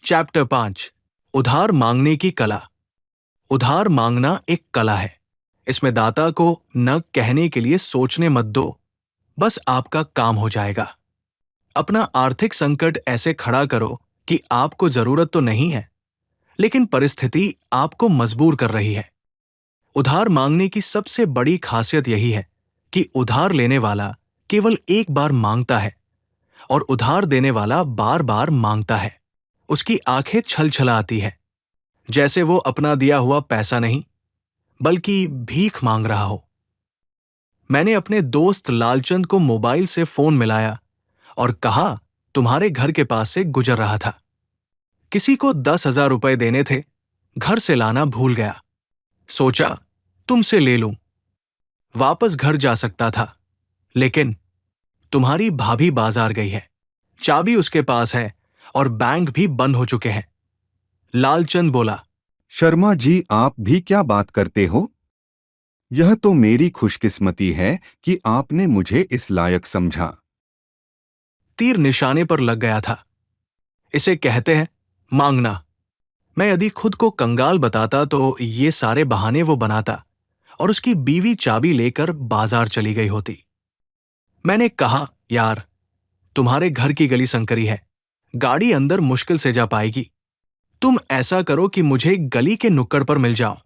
Chapter 5 उधार मांगने की कला। उधार मांगना एक कला है। इसमें दाता को न कहने के लिए सोचने मत दो, बस आपका काम हो जाएगा। अपना आर्थिक संकट ऐसे खड़ा करो कि आपको जरूरत तो नहीं है, लेकिन परिस्थिति आपको मजबूर कर रही है। उधार मांगने की सबसे बड़ी खासियत यही है कि उधार लेने वाला केवल एक बार मांगता है और उधार देने वाला बार बार मांगता है। उसकी आंखें छलछला आती है, जैसे वो अपना दिया हुआ पैसा नहीं बल्कि भीख मांग रहा हो। मैंने अपने दोस्त लालचंद को मोबाइल से फोन मिलाया और कहा, तुम्हारे घर के पास से गुजर रहा था। किसी को 10,000 रुपए देने थे, घर से लाना भूल गया। सोचा तुमसे ले लूं, वापस घर जा सकता था, लेकिन तुम्हारी भाभी बाजार गई है, चाबी उसके पास है और बैंक भी बंद हो चुके हैं। लालचंद बोला, शर्मा जी, आप भी क्या बात करते हो? यह तो मेरी खुशकिस्मती है कि आपने मुझे इस लायक समझा। तीर निशाने पर लग गया था। इसे कहते हैं मांगना। मैं यदि खुद को कंगाल बताता तो ये सारे बहाने वो बनाता और उसकी बीवी चाबी लेकर बाजार चली गई होती। मैंने कहा, यार, तुम्हारे घर की गली संकरी है, गाड़ी अंदर मुश्किल से जा पाएगी। तुम ऐसा करो कि मुझे गली के नुक्कड़ पर मिल जाओ।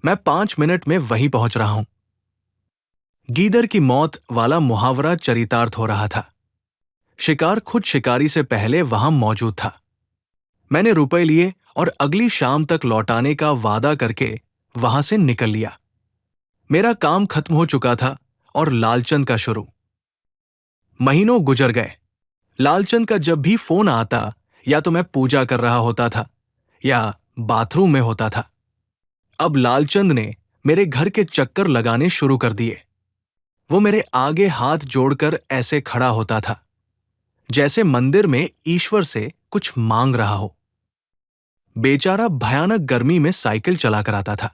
मैं 5 मिनट में वहीं पहुंच रहा हूं। गीदड़ की मौत वाला मुहावरा चरितार्थ हो रहा था। शिकार खुद शिकारी से पहले वहां मौजूद था। मैंने रुपए लिए और अगली शाम तक लौटाने का वादा करके वहां से निकल लिया। मेरा काम खत्म हो चुका था और लालचंद का शुरू। महीनों गुजर गए। लालचंद का जब भी फोन आता, या तो मैं पूजा कर रहा होता था या बाथरूम में होता था। अब लालचंद ने मेरे घर के चक्कर लगाने शुरू कर दिए। वो मेरे आगे हाथ जोड़कर ऐसे खड़ा होता था, जैसे मंदिर में ईश्वर से कुछ मांग रहा हो। बेचारा भयानक गर्मी में साइकिल चलाकर आता था।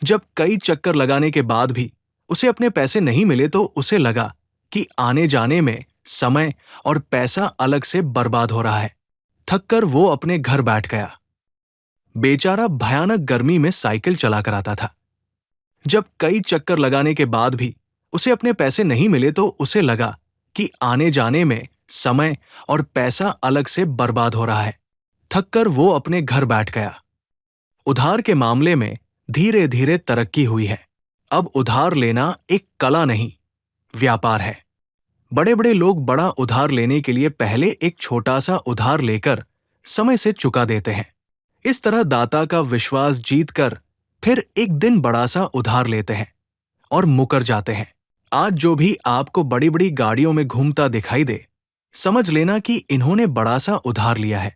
जब कई चक्कर लगाने के बाद भी उसे अपने पैसे नहीं मिले तो उसे लगा कि आने जाने में समय और पैसा अलग से बर्बाद हो रहा है। थककर वो अपने घर बैठ गया। बेचारा भयानक गर्मी में साइकिल चलाकर आता था। जब कई चक्कर लगाने के बाद भी उसे अपने पैसे नहीं मिले तो उसे लगा कि आने जाने में समय और पैसा अलग से बर्बाद हो रहा है। थककर वो अपने घर बैठ गया। उधार के मामले में धीरे धीरे तरक्की हुई है। अब उधार लेना एक कला नहीं, व्यापार है। बड़े बड़े लोग बड़ा उधार लेने के लिए पहले एक छोटा सा उधार लेकर समय से चुका देते हैं। इस तरह दाता का विश्वास जीतकर फिर एक दिन बड़ा सा उधार लेते हैं और मुकर जाते हैं। आज जो भी आपको बड़ी बड़ी गाड़ियों में घूमता दिखाई दे, समझ लेना कि इन्होंने बड़ा सा उधार लिया है।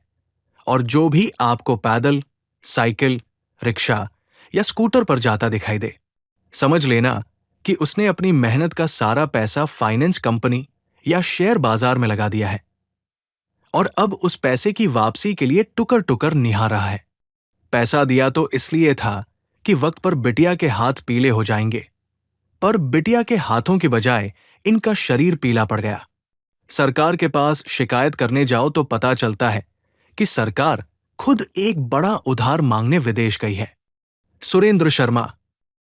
और जो भी आपको पैदल, साइकिल, रिक्शा या स्कूटर पर जाता दिखाई दे, समझ लेना कि उसने अपनी मेहनत का सारा पैसा फाइनेंस कंपनी या शेयर बाजार में लगा दिया है और अब उस पैसे की वापसी के लिए टुकर टुकर निहार रहा है। पैसा दिया तो इसलिए था कि वक्त पर बिटिया के हाथ पीले हो जाएंगे, पर बिटिया के हाथों की बजाय इनका शरीर पीला पड़ गया। सरकार के पास शिकायत करने जाओ तो पता चलता है कि सरकार खुद एक बड़ा उधार मांगने विदेश गई है। सुरेंद्र शर्मा।